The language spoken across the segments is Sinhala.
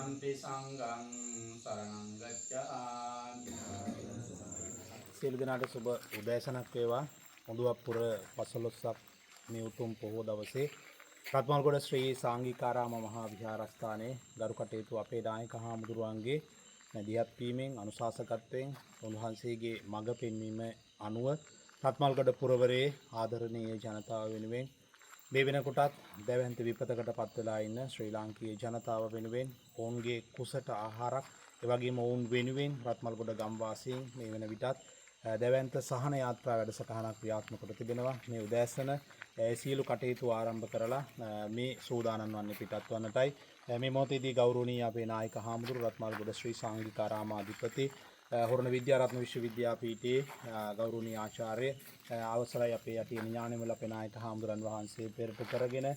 Tutiyanpi sanghang saranang gacchāmi. සියලු දෙනාට සුබ උදෑසනක් වේවා. හොඳුවක් පුර 15ක් මේ උතුම් පොහොය දවසේ රත්මල්ගොඩ ශ්‍රී සාංගිකාරාම මහා විහාරස්ථානයේ ගරු කටයුතු අපේ නායක හාමුදුරුවන්ගේ මැදිහත් වීමෙන් අනුශාසකත්වයෙන් උන්වහන්සේගේ මඟ පෙන්වීම අනුව රත්මල්ගොඩ පුරවරයේ ආදරණීය ජනතාව වෙනුවෙන් මේ වෙනකොටත් දැවැන්ත විපතකට පත් වෙලා ඉන්න ශ්‍රී ලාංකීය ජනතාව වෙනුවෙන් ඔවුන්ගේ කුසට ආහාරක් එවැගේම ඔවුන් වෙනුවෙන් රත්මල්ගොඩ ගම්වාසීන් මේ වෙන විටත් දැවැන්ත සහන යාත්‍රා වැඩසටහනක් ක්‍රියාත්මක කොට තිබෙනවා. මේ උදෑසන සියලු කටයුතු ආරම්භ කරලා මේ සූදානම් වන්නේ පිටත් වන්නටයි. මේ මොහොතේදී ගෞරවනීය අපේ නායක හාමුදුරු රත්මල්ගොඩ ශ්‍රී සාංගිකාරාම අධිපති හොරණ විද්‍යාරත්න විශ්වවිද්‍යාපීඨයේ ගෞරවනීය ආචාර්ය අවසරයි අපේ යටි ඥානවල අපේ නායක හාමුදුරන් වහන්සේ පෙරට කරගෙන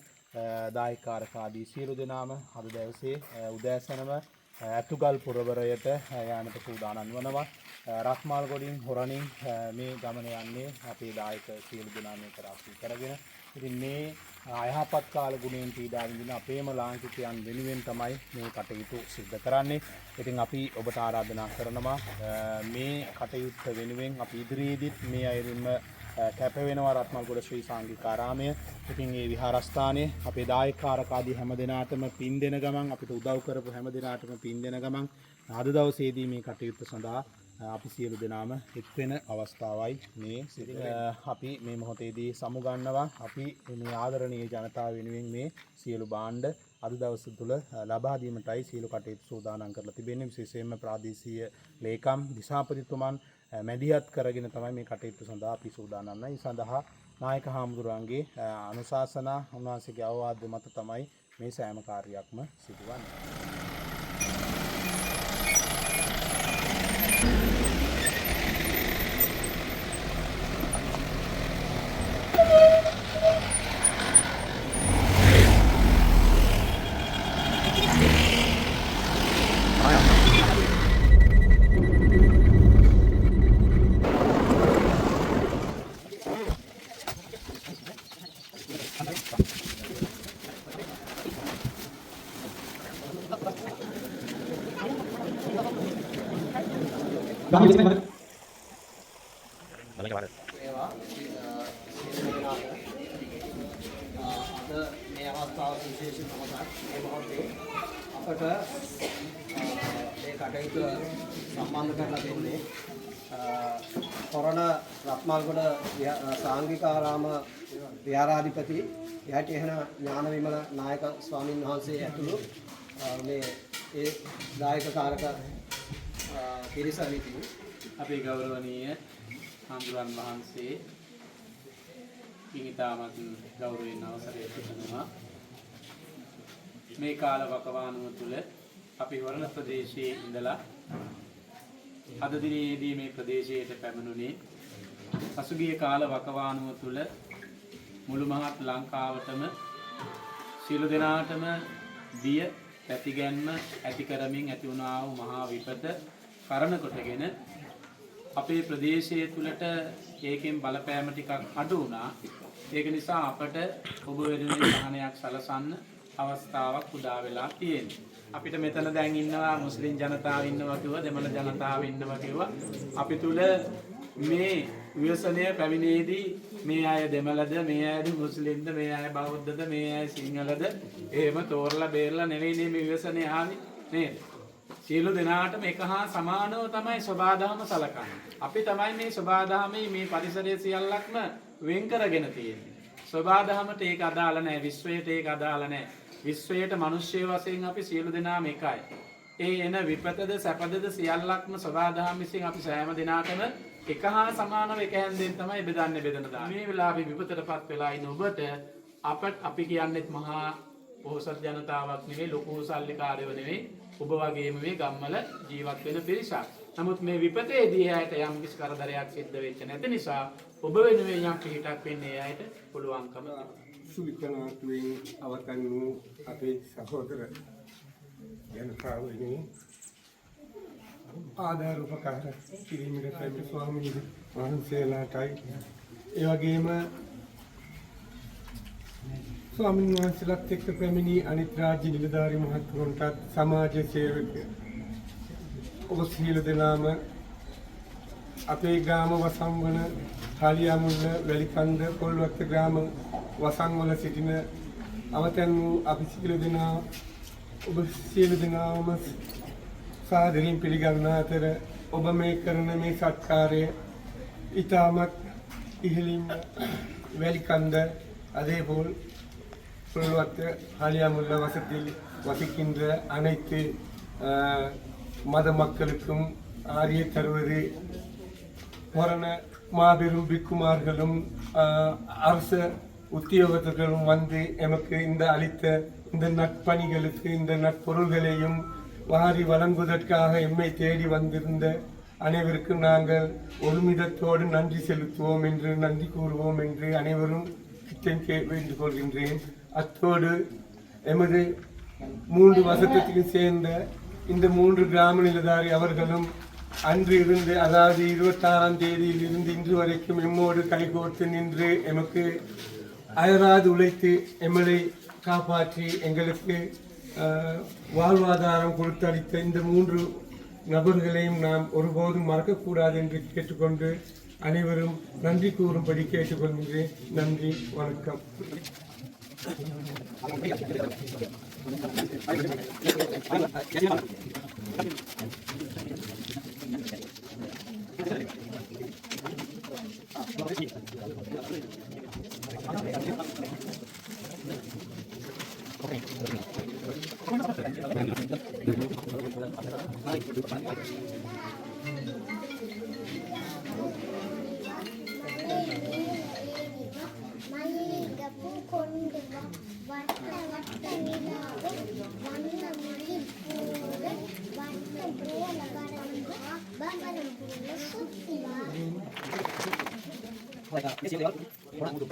දායකකාරක ආදී සියලු දෙනාම අද දවසේ උදෑසනම ඇතුගල් පුරවරයට යාමට සූදානම් වනවා. රත්මල්ගොඩින් හොරණින් මේ ගමන යන්නේ අපේ දායක සියලු දෙනා මේක රාශී කරගෙන. ඉතින් මේ අයහපත් කාල ගුණයෙන් පීඩා විඳින අපේම ලාංකිකයන් වෙනුවෙන් තමයි මේ කටයුතු සිද්ධ කරන්නේ. ඉතින් අපි ඔබට ආරාධනා කරනවා මේ කටයුත්ත වෙනුවෙන් අපි ඉදිරියේදීත් මේ අයරින්ම කැප වෙනවා රත්මල්ගොඩ ශ්‍රී සාංගිකාරාමය. ඉතින් මේ විහාරස්ථානයේ අපේ දායකකාරක ආදී හැම දිනාටම පින් දෙන ගමන් අපිට උදව් කරපු හැම දිනාටම පින් දෙන ගමන් අද දවසේදී මේ කටයුත්ත සඳහා අපි සියලු දෙනාම එක් වෙන අවස්ථාවයි මේ අපි මේ මොහොතේදී සමුගන්නවා. අපි මේ ආදරණීය ජනතාව වෙනුවෙන් මේ සියලු භාණ්ඩ අද දවස තුල ලබා දීමටයි සියලු කටයුතු සූදානම් කරලා තිබෙන්නේ. විශේෂයෙන්ම ප්‍රාදේශීය ලේකම් දිසාපතිතුමන් මැදිහත් කරගෙන තමයි මේ කටයුතු සඳහා අපි සූදානම් වෙන්නේ. ඒ සඳහා නායක හාමුදුරුවන්ගේ අනුශාසනා උන්වහන්සේගේ අවවාද මත තමයි මේ සෑම කාර්යයක්ම සිදුවන්නේ. මේ අවස්ථාව විශේෂ මොහොතක් මේ මොහොතේ අපට මේ කටයුතු සම්බන්ධ කරලා දෙන්නේ කොරණ රත්මල්ගොඩ සාංගිකාරාම විහාරාධිපති යටිහෙන ඥාන විමල නායක ස්වාමින් වහන්සේ ඇතුළු මේ ඒ දායක කාරක පිරිස විසින් අපේ ගෞරවනීය හාමුදුරන් වහන්සේ ඉතාමත් ගෞරවයෙන් අවසරය දෙනවා. මේ කාල වකවානුව තුළ අපි වරණ ප්‍රදේශයේ ඉඳලා අද දිනේදී මේ ප්‍රදේශයට පැමිණුණේ පසුගිය කාල වකවානුව තුළ මුළු මහත් ලංකාවටම සියලු දෙනාටම බිය පැතිගැන්ම ඇති කරමින් ඇති වුණා වූ මහා විපත කරන කොටගෙන අපේ ප්‍රදේශයේ තුලට ඒකෙන් බලපෑම ටිකක් අඩු වුණා. ඒක නිසා අපට ඔබ වෙනුවෙන් සහනයක් සලසන්න අවස්ථාවක් උදා වෙලා තියෙනවා. අපිට මෙතන දැන් ඉන්නවා මුස්ලිම් ජනතාව ඉන්නවා කිව්වා, දෙමළ ජනතාව ඉන්නවා කිව්වා. අපි තුල මේ ව්‍යසනය පැමිණේදී මේ අය දෙමළද, මේ අය මුස්ලිම්ද, මේ අය බෞද්ධද, මේ අය සිංහලද එහෙම තෝරලා බේරලා නෙවෙයි මේ ව්‍යසනය ආවේ නේද? සියලු දෙනාටම එක හා සමානව තමයි සබාදහම සලකන්නේ. අපි තමයි මේ සබාදහමේ මේ පරිසරයේ සියල්ලක්ම වෙන් කරගෙන තියෙන්නේ. සබාදහමට ඒක අදාළ නැහැ, විශ්වයට ඒක අදාළ නැහැ. විශ්වයට මිනිස්සු වශයෙන් අපි සියලු දෙනාම එකයි. ඒ එන විපතද සැපදද සියල්ලක්ම සබාදහම විසින් අපි සෑම දිනාටම එක හා සමානව එක හැන්දෙන් තමයි බෙදන්නේ බෙදන දාන්නේ. මේ වෙලාවේ විපතටපත් වෙලා ඉන්න ඔබට අපි කියන්නේත් මහා පොහොසත් ජනතාවක් නෙවෙයි, ලොකු සල්ලිකාරයෝ නෙවෙයි. ඔබ වගේම මේ ගම්වල ජීවත් වෙන පිරිසක්. නමුත් මේ විපතේදී ඇයට යම් කිසි කරදරයක් සිද්ධ වෙච්ච නැති නිසා ඔබ වෙනුවෙන් යම් පිටක් වෙන්නේ ඇයට පුළුවන්කම තිබෙනවා. සුවිකනාතුවේ අවතන් වූ අපේ සහෝදර ජනතාවනි ආදාර උපකාර කිරීමට පැමිණි ස්වාමීන් වහන්සේලාටයි ඒ වගේම ස්වාමීන් වහන්සේලාත් එක්ක පැමිණි අනිත් රාජ්‍ය නිලධාරි මහත්වරුන්ටත් සමාජ සේවක ඔබ සියලු දෙනාම අපේ ග්‍රාම වසංවන හාලියාමුල්ල වැලිකන්ද පොල්වත්ත ග්‍රාම වසංවල සිටින අවතන් වූ අපි සියලු දෙනා ඔබ සියලු දෙනාම සාදරයෙන් පිළිගන්න අතර ඔබ මේ කරන මේ සත්කාරය ඉතාමත් ඉහළින් වැලිකන්ද அதேபோல் புல்வத்த ஹாலியாமுல்ல வசத்தில் வசிக்கின்ற அனைத்து மத மக்களுக்கும் ஆரிய தருவது மரண மாபெரும் பிக்குமார்களும் அரச உத்தியோகத்தர்களும் வந்து எமக்கு இந்த அளித்த இந்த நட்பணிகளுக்கு இந்த நட்பொருள்களையும் வாரி வழங்குவதற்காக எம்மை தேடி வந்திருந்த அனைவருக்கும் நாங்கள் ஒருமிதத்தோடு நன்றி செலுத்துவோம் என்று நன்றி கூறுவோம் என்று அனைவரும் வேண்டிக் கொள்கின்றேன். அத்தோடு எமது 3 வசத்துக்கு சேர்ந்த இந்த 3 கிராம நிலதாரி அவர்களும் அன்று இருந்து அதாவது 26ஆம் தேதியில் இருந்து இன்று வரைக்கும் எம்மோடு கைகோர்த்து நின்று எமக்கு அயராது உழைத்து எம்மை காப்பாற்றி எங்களுக்கு வாழ்வாதாரம் கொடுத்தளித்த இந்த 3 நபர்களையும் நாம் ஒருபோதும் மறக்கக்கூடாது என்று கேட்டுக்கொண்டு அனைவரும் நன்றி கூறும்படி கேட்டுக்கொள்கின்றேன். நன்றி, வணக்கம்.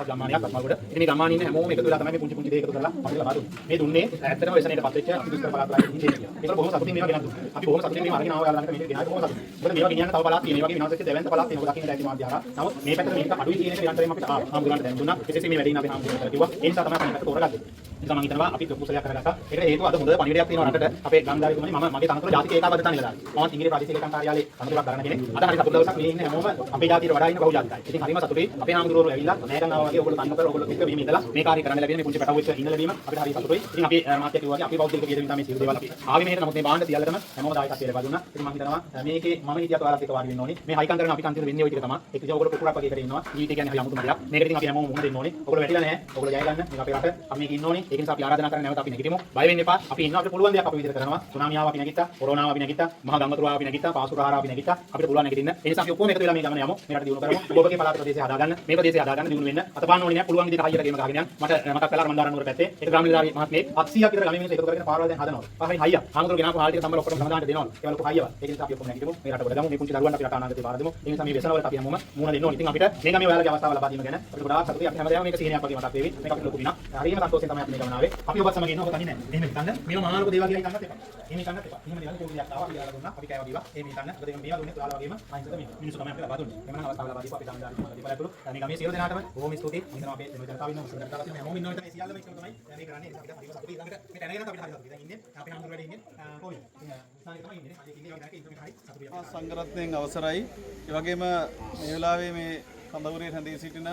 ගම්මානයක් අත්මල්ගොඩ. ඉතින් මේ ගම්මානේ ඉන්න හැමෝම එකතු වෙලා තමයි මේ පුංචි දේ එකතු කරලා අපිට ලබා දුන්නේ. මේ දුන්නේ ඇත්තටම වෙසනේට පත් වෙච්ච අපි දුෂ්කර පළාත් වල ඉන්නේ කියලා. ඒකට බොහොම සතුටින් මේවා ගෙනත් දුන්නා. අපි බොහොම සතුටින් මේවා අරගෙන ආවා යාළුවා ළඟට මේක ගෙනාවා බොහොම සතුටින්. මොකද මේවා ගෙනියන්න තව පළාත් තියෙනවා. මේ වගේ විනාශ වෙච්ච දෙවන්ත පළාත් තියෙනවා. දකින්න දැක්කේ මාධ්‍ය හරහා. නමුත් මේ පැත්තට මේක අඩුයි කියන එක නිරන්තරයෙන්ම අපිට ආම්බුලන්ට දැන් දුන්නා. එතෙසේ මේ වැඩේ ඉන්න අපි ආම්බුලන්ට කිව්වා. ඒ නිසා තමයි අපි මේකට තෝරගත්තේ. ඉතින් මම හිතනවා අපි කුසලයක් කරගත්තා. ඒකට හේතුව අද හොඳ පණිවිඩයක් තියෙනවා රටට. අපේ ගම්දාරිතුමනි මම මගේ තනතුර ජාතික ඒකාබද්ධතා නිලධාරී. මම ඉංග්‍රීසි ප්‍රාදේශීය ලේකම් කාර්යාලයේ තනතුරක් ගන්න කෙනෙක්. අද හරි සතුට දවසක් මේ ඉන්න හැමෝම අපේ ජාතියට වඩා ඉන්න බහුජාතිකයි. ඉතින් හරිම සතුටුයි. අපේ ආම්දුරවරු ඇවිල්ලා නෑගම් ආවා වගේ ඔයගොල්ලෝ තන්න කරලා ඔයගොල්ලෝ එක්ක මේ ඉඳලා මේ කාර්යය කරන්න ලැබෙන මේ පුංචි පැටවුවෙක් ඉන්න ලැබීම අපිට හරි සතුටුයි. ඉතින් අපි මාත්‍ය කිව්වා වගේ අපි බෞද්ධික විදියට විතර මේ සියලු දේවල් අපි ආවේ මෙහෙට නමුත් මේ බාණ්ඩ සියල්ලටම හැමෝම දායකත්වය ලබා දුන්නා. ඉතින් මම හිතනවා මේකේ මම හිතියත් ඔයාලත් එක්ක වාඩි වෙන්න ඕනේ. මේ හයිකන් කරන අපි කන්තිර වෙන්නේ ওই ටික තමයි. ඒක ඉතින් ඔයගොල්ලෝ කුකුරක් වගේ කරේ ඉන්නවා. ජීවිතය කියන්නේ හරි අමුතුම දෙයක්. මේකට ඉතින් අපි හැමෝම මුහුණ දෙන්න ඕනේ. ඔයගොල්ලෝ වැටිලා නැහැ. ඔයගොල්ලෝ ජය ගන්න. මේක අපේ රට. අපි මේක ඉන්න ඕනේ. ඒක නිසා අපි ආරාධනා කරන්නේ නැවත අපි නැගිටිමු. බය වෙන්න එපා. අපි ඉන්නවා අපිට පුළුවන් දෙයක් අපි විදිහට කරනවා. සුනාමිය ආව අපි නැගිට්ටා. කොරෝනා ආව අපි නැගිට්ටා. මහා ගංගතුරා අපි නැගිට්ටා. පාසුරාහාර අපි නැගිට්ටා. අපිට පුළුවන් නැගිටින්න. ඒ නිසා අපි ඔක්කොම එකතු වෙලා මේ ගමන යමු. මේ රට දියුණු කරමු. ඔබගේ පළාත ප්‍රදේශය හදාගන්න. මේ ප්‍රදේශය හදාගන්න දියුණු වෙන්න. අතපාන්න ඕනේ නෑ. පුළුවන් විදිහට හයියට ගේම ගහගෙන යන්න. මට මතක් කළා මන්දාරන් නුවර පැත්තේ. ඒක ග්‍රාම නිලධාරී මහත්මයෙක් 700ක් විතර ගමේ මිනිස්සු එකතු කරගෙන පාරවල් දැන් හදනවා. පාරෙන් හයිය. ආමතුරු ගෙනාපු හාල් ටික සම්බල ඔක්කොම සමාදානට දෙනවා. ඒක ලොකු හයියව. ඒක නිසා අපි ඔක්කොම නැගිටිමු. මේ රට කොට ගමු. මේ පුංචි දරුවන්ට අපි රට අනාගතේ බාර දෙමු. ඒ නිසා මේ වෙසන වලට අපි හැමෝම මුණ දෙන්න ඕනේ. ඉතින් අපිට මේ ගමේ ඔයාලගේ අවස්ථාව ලබා දීම ගැන අපිට ගොඩාක් සතුටුයි. අපි හැමදාම මේක සිහිනයක් වගේ මතක් වේවි. මේක අපිට ලොකු විනා. හරියම සතුටුවෙන් තමයි අපි මේ ගමන ආවේ. අපි ඔබත් සමග ඉන්නවා. ඔබ තනිය නෑ. එහෙම හිතන්න. මේව මහා ලොකු දේවල් කියලා හිතන්නත් එපා. එහෙම හිතන්නත් එපා. එහෙම දේවල් පොඩි දෙයක් ආවා. අපි යාලා දුන්නා. අපි කෑවා දීවා. එහෙම හිතන්න. මොකද මේවා දුන්නේ ඔයාලා වගේම අහිංසක මිනිස්සු තමයි අපිට ලබා දුන්නේ. එමනම් අවස්ථාව ලබා දීපු අපි සම්දාන දීපලා තුරු මේ ගමේ සියලු දෙනාටම බොහොම ස්තුතියි. මම හිතනවා අපේ ජනතාව ඉන්න මුස්ලිම් ජනතාව ඉන්න හැමෝම ඉන්නවට මේ සියල්ලම එකතු තමයි මේ කරන්නේ. ඒ නිසා අපිට හරිම සතුටුයි. ඊළඟට මේ දැනගෙන අපිට හරි සතුටුයි. දැන් ඉන්නේ අපි හම්බුර වැඩේ ඉන්නේ කොහොමද? ඉතින් තමයි ඉන්නේ. අද ඉන්නේ වගේ ඉන්ටර්නෙට් හරි සතුටුයි. සංගරත්නයෙන් අවසරයි. ඒ වගේම මේ වෙලාවේ මේ කඳවුරේ රැඳී සිටින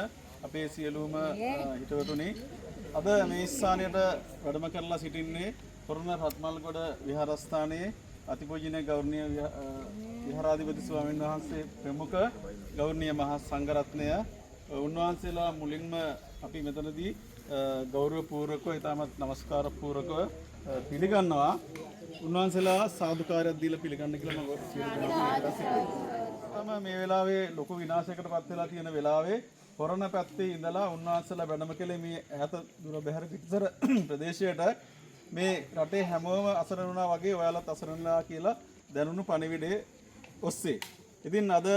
අපේ සියලුම හිතවතුනි අද මේ ස්ථානයට වැඩම කරලා සිටින්නේ කොරණ රත්මල්ගොඩ විහාරස්ථානයේ අතිපූජනීය ගෞරවනීය විහාරාධිපති ස්වාමීන් වහන්සේ ප්‍රමුඛ ගෞරවනීය මහා සංඝරත්නය උන්වහන්සේලා මුලින්ම අපි මෙතනදී ගෞරවපූර්වකව ඉතාමත් නමස්කාර පූර්වකව පිළිගන්නවා. උන්වහන්සේලා සාදුකාරයක් දීලා පිළිගන්න කියලා මම සියලු මේ වෙලාවේ ලොකු විනාශයකට පත් වෙලා තියෙන වෙලාවේ කොරණ පැත්තේ ඉඳලා උන්වහන්සේලා වැඩම කළේ මේ ඈත දුර බැහැර පිටසර ප්‍රදේශයට මේ රටේ හැමෝම අසරණ වුණා වගේ ඔයාලත් අසරණලා කියලා දැනුණු පණිවිඩයේ ඔස්සේ. ඉතින් අද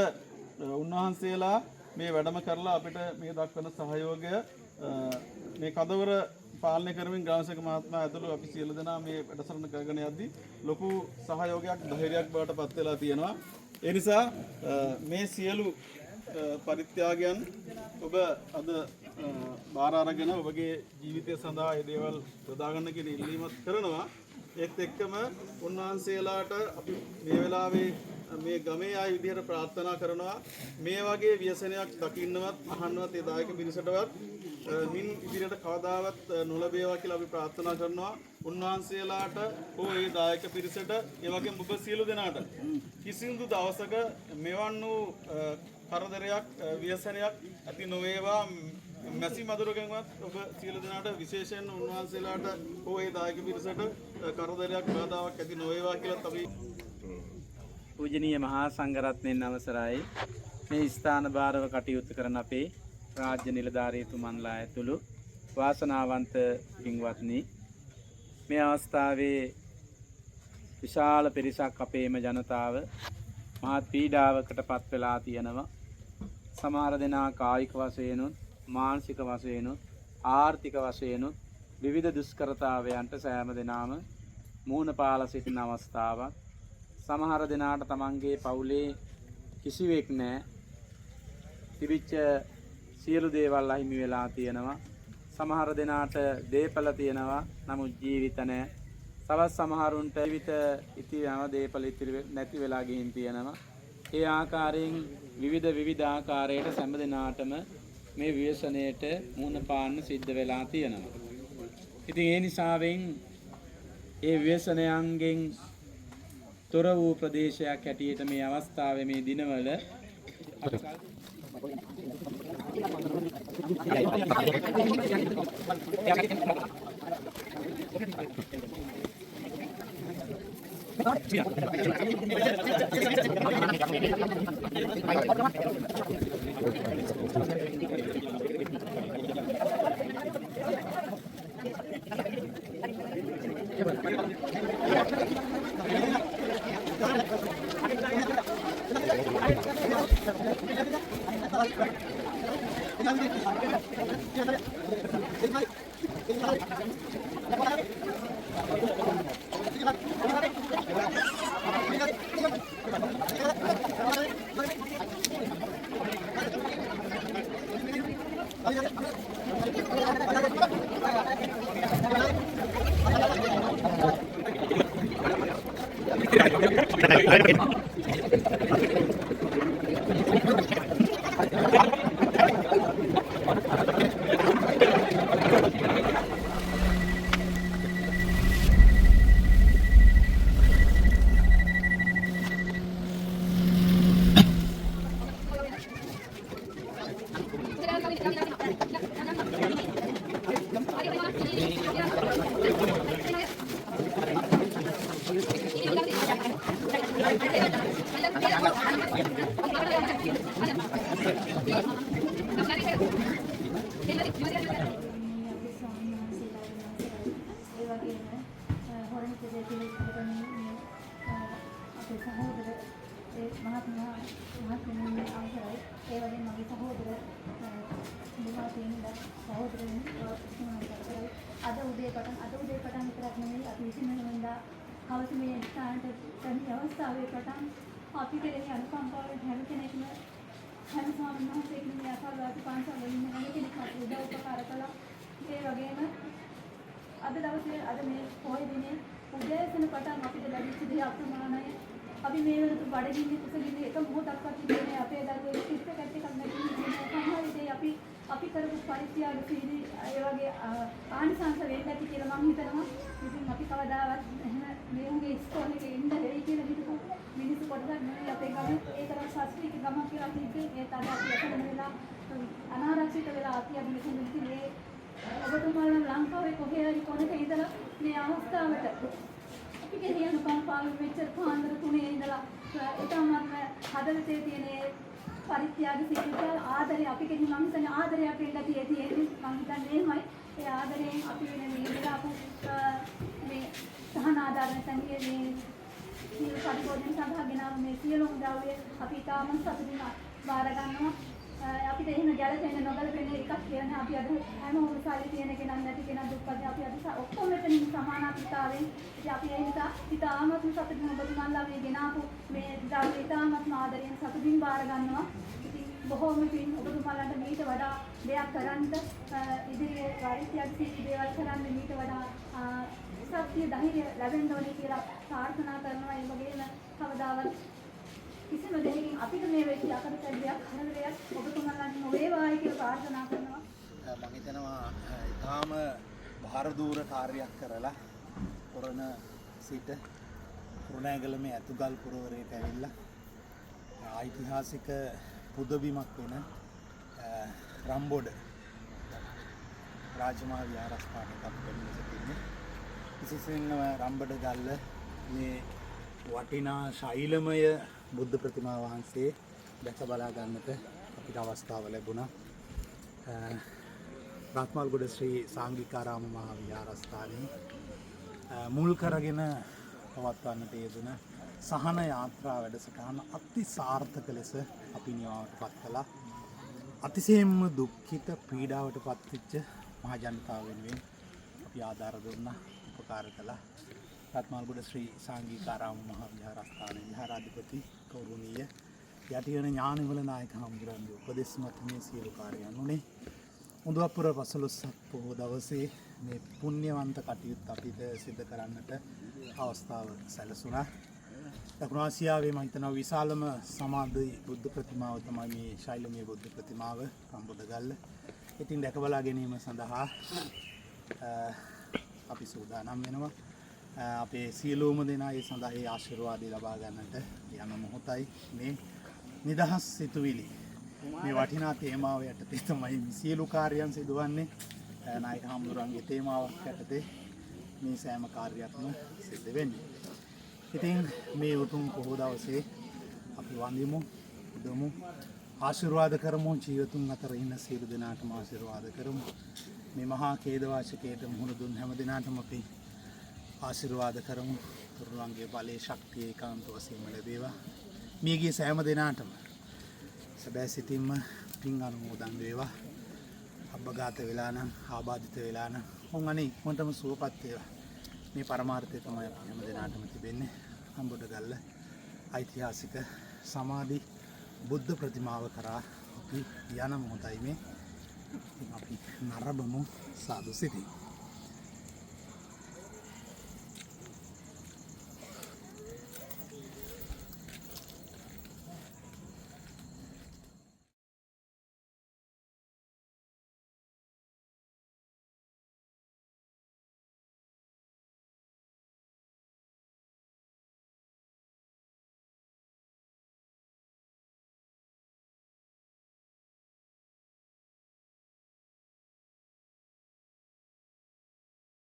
උන්වහන්සේලා මේ වැඩම කරලා අපිට මේ දක්වන සහයෝගය මේ කඳවුර පාලනය කරමින් ග්‍රාමසේවක මහත්මයා ඇතුළු අපි සියලු දෙනා මේ වැඩසටහන කරගෙන යද්දී ලොකු සහයෝගයක් ධෛර්යයක් බවට පත් වෙලා තියෙනවා. ඒ නිසා මේ සියලු පරිත්‍යාගයන් ඔබ අද බාර අරගෙන ඔබගේ ජීවිතය සඳහා ඒ දේවල් යොදා ගන්න කියන ඉල්ලීමක් කරනවා. ඒත් එක්කම උන්වහන්සේලාට අපි මේ වෙලාවේ මේ ගමේ ආය විදිහට ප්‍රාර්ථනා කරනවා මේ වගේ ව්‍යසනයක් දකින්නවත් අහන්නවත් ඒ දායක පිරිසටවත් මින් ඉදිරියට කවදාවත් නොලැබේවා කියලා අපි ප්‍රාර්ථනා කරනවා. උන්වහන්සේලාට හෝ ඒ දායක පිරිසට ඒ වගේම ඔබ සියලු දෙනාට කිසිදු දවසක මෙවන් වූ කරදරයක් ව්‍යසනයක් ඇති නොවේවා. මැසි මදුරකින්වත් ඔබ සියලු දෙනාට විශේෂයෙන් උන්වහන්සේලාට හෝ ඒ දායක පිරිසට කරදරයක් බාධාවක් ඇති නොවේවා කියලා අපි පූජනීය මහා සංඝරත්නයන් අවසරයි. මේ ස්ථාන භාරව කටයුතු කරන අපේ රාජ්‍ය නිලධාරීතුමන්ලා ඇතුළු වාසනාවන්ත පින්වත්නි, මේ අවස්ථාවේ විශාල පිරිසක් අපේම ජනතාව මහත් පීඩාවකට පත් වෙලා තියෙනවා. සමහර දෙනා කායික වශයෙන්ුත් මානසික වශයෙන්ුත් ආර්ථික වශයෙන්ුත් විවිධ දුෂ්කරතාවයන්ට සෑම දෙනාම මුහුණ පාලා සිටින අවස්ථාවක්. සමහර දෙනාට තමන්ගේ පවුලේ කිසිවෙක් නැහැ. තිබිච්ච සියලු දේවල් අහිමි වෙලා තියෙනවා. සමහර දෙනාට දේපල තියෙනවා නමුත් ජීවිත නැහැ. තවත් සමහරුන්ට ජීවිත ඉතිරිව දේපල ඉතිරි නැති වෙලා ගිහින් තියෙනවා. ඒ ආකාරයෙන් විවිධ ආකාරයට සෑම දෙනාටම මේ ව්‍යසනයට මුහුණ පාන්න සිද්ධ වෙලා තියෙනවා. ඉතින් ඒ නිසාවෙන් ඒ ව්‍යසනයන්ගෙන් තොර වූ ප්‍රදේශයක් හැටියට මේ අවස්ථාවේ මේ දිනවල අපි මේ වෙනතු බඩගින්නේ කුසගින්නේ එක මොහොතක්වත් ඉන්නේ අපේ දරුවෝ කිස්ස කැට් එකක් නැති සමහර විට අපි කරපු පරිත්‍යාග සීනි ඒ වගේ ආනිසංස වෙන්න ඇති කියලා මම හිතනවා. ඉතින් අපි කවදාවත් එහෙම මේ උගේ ඉස්කෝලේ එකේ ඉන්න වෙයි කියලා හිතපු මිනිස්සු කොටසක් නෙවෙයි අපේ ගමේ. ඒ තරම් ශාස්ත්‍රීය ගමක් කියලා හිතේ ඒ තරම් අපි අතන වෙලා අනාරක්ෂිත වෙලා අපි අද මෙතන ඉන්නේ. මේ ඔබතුමාලා ලංකාවේ කොහේ හරි කොනක ඉඳලා මේ අවස්ථාවට අපි කියන කම්පාව මෙච්චර පාන්දර 3 ඉඳලා එතනම හදවතේ තියෙන පරිත්‍යාග සිහිකල් ආදරය අපි කියන මම හිතන්නේ ආදරය අපේ ගතියේ තියෙන්නේ මම හිතන්නේ එහෙමයි. ඒ ආදරයෙන් අපි වෙන මේ ඉඳලාපු මේ සහන ආදාන සංකේ මේ සියලු පරිපෝෂණ සඳහා ගෙනාව මේ සියලුම ද්‍රව්‍ය අපි තාම සතුටින් බාර ගන්නවා. අපිට එහෙම ගැළපෙන්නේ නොගැළපෙන්නේ එකක් කියන්නේ අපි අද හැමෝම සල්ලි තියෙන කෙනා නැති කෙනා දුක්පත් අපි අද ඔක්කොම මෙතනින් සමානාත්මතාවයෙන් ඉතින් අපි ඒ නිසා ඉතාමත් සතුටින් ඔබතුමාලා මේ ගෙනාවු මේ ද්‍රව්‍ය ඉතාමත් ආදරයෙන් සතුටින් බාර ගන්නවා. ඉතින් බොහෝම පින් ඔබතුමාලට මීට වඩා දෙයක් කරන්න ඉදිරියේ වාරිත්‍යාග සිත් දේවල් කරන්න මීට වඩා ශක්තිය ධෛර්යය ලැබෙන්න ඕනේ කියලා ප්‍රාර්ථනා කරනවා. ඒ වගේම කවදාවත් කිසිම දෙයකින් අපිට මේ වෙච්ච අකටතැබියක් හරදයක් ඔබතුමාලට නොවේවායි කියලා ප්‍රාර්ථනා කරනවා. මම හිතනවා ඊටාම භාරදූර කාර්යයක් කරලා කොරණ සිට කුරුණෑගලමේ ඇතුගල් පුරවරයට ඇවිල්ලා ඓතිහාසික පුදබිමක් වෙන රම්බොඩ රාජමහා විහාරස්ථානයට අපි පැමිණ සිටින්නේ. විශේෂයෙන්ම රම්බොඩ ගල්ල මේ වටිනා ශෛලමය බුද්ධ ප්‍රතිමා වහන්සේ දැක බලා ගන්නට අපිට අවස්ථාව ලැබුණා. රත්මල්ගොඩ ශ්‍රී සාංගිකාරාම මහා විහාරස්ථානයේ මුල් කරගෙන පවත්වන්නට යෙදුන සහන යාත්‍රා වැඩසටහන අති සාර්ථක ලෙස අපි නිවාවට පත් කළා. අතිශයින්ම දුක්ඛිත පීඩාවට පත්වෙච්ච මහ ජනතාව වෙනුවෙන් අපි ආධාර දුන්නා, උපකාර කළා. රත්මල්ගොඩ ශ්‍රී සාංගිකාරාම මහා විහාරස්ථානයේ විහාරාධිපති කෞරුණීය යටිවන ඥානවල නායක හමුදුරන්ගේ උපදෙස් මත මේ සියලු කාර්යයන් උනේ. උඳුවපුර පසළොස්වක පොහෝ දවසේ මේ පුණ්‍යවන්ත කටයුත්ත අපිට සිදු කරන්නට අවස්ථාව සැලසුණා. දකුණු ආසියාවේ මම හිතනවා විශාලම සමාධි බුද්ධ ප්‍රතිමාව තමයි මේ ශෛලමය බුද්ධ ප්‍රතිමාව රම්බොඩගල්ල. ඉතින් දැක බලා ගැනීම සඳහා අපි සූදානම් වෙනවා. අපේ සියලුම දෙනා ඒ සඳහා ඒ ආශිර්වාදය ලබා ගන්නට යන මොහොතයි මේ නිදහස් සිතුවිලි. මේ වටිනා තේමාව යටතේ තමයි සියලු කාර්යයන් සිදුවන්නේ. නායක හමුදුරන්ගේ තේමාවක් යටතේ මේ සෑම කාර්යයක්ම සිද්ධ වෙන්නේ. ඉතින් මේ උතුම් පොහෝ දවසේ අපි වඳිමු, පුදමු, ආශිර්වාද කරමු. ජීවතුන් අතර ඉන්න සියලු දෙනාටම ආශිර්වාද කරමු. මේ මහා ඛේදවාචකයට මුහුණ දුන් හැම දිනාටම අපි ආශිර්වාද කරමු. තුරුවන්ගේ බලයේ ශක්තිය ඒකාන්ත වශයෙන්ම ලැබේවා. මියගිය සෑම දිනාටම සැබෑ සිතින්ම පින් අනුමෝදන් වේවා. අබ්බගත වෙලා නම්, ආබාධිත වෙලා නම් මොන් අනේ ඉක්මනටම සුවපත් වේවා. මේ පරමාර්ථය තමයි අපි හැම දිනාටම තිබෙන්නේ. රම්බොඩගල්ල ඓතිහාසික සමාධි බුද්ධ ප්‍රතිමාව කරා අපි යන මොහොතයි මේ. අපි නරඹමු සාදු සිතී.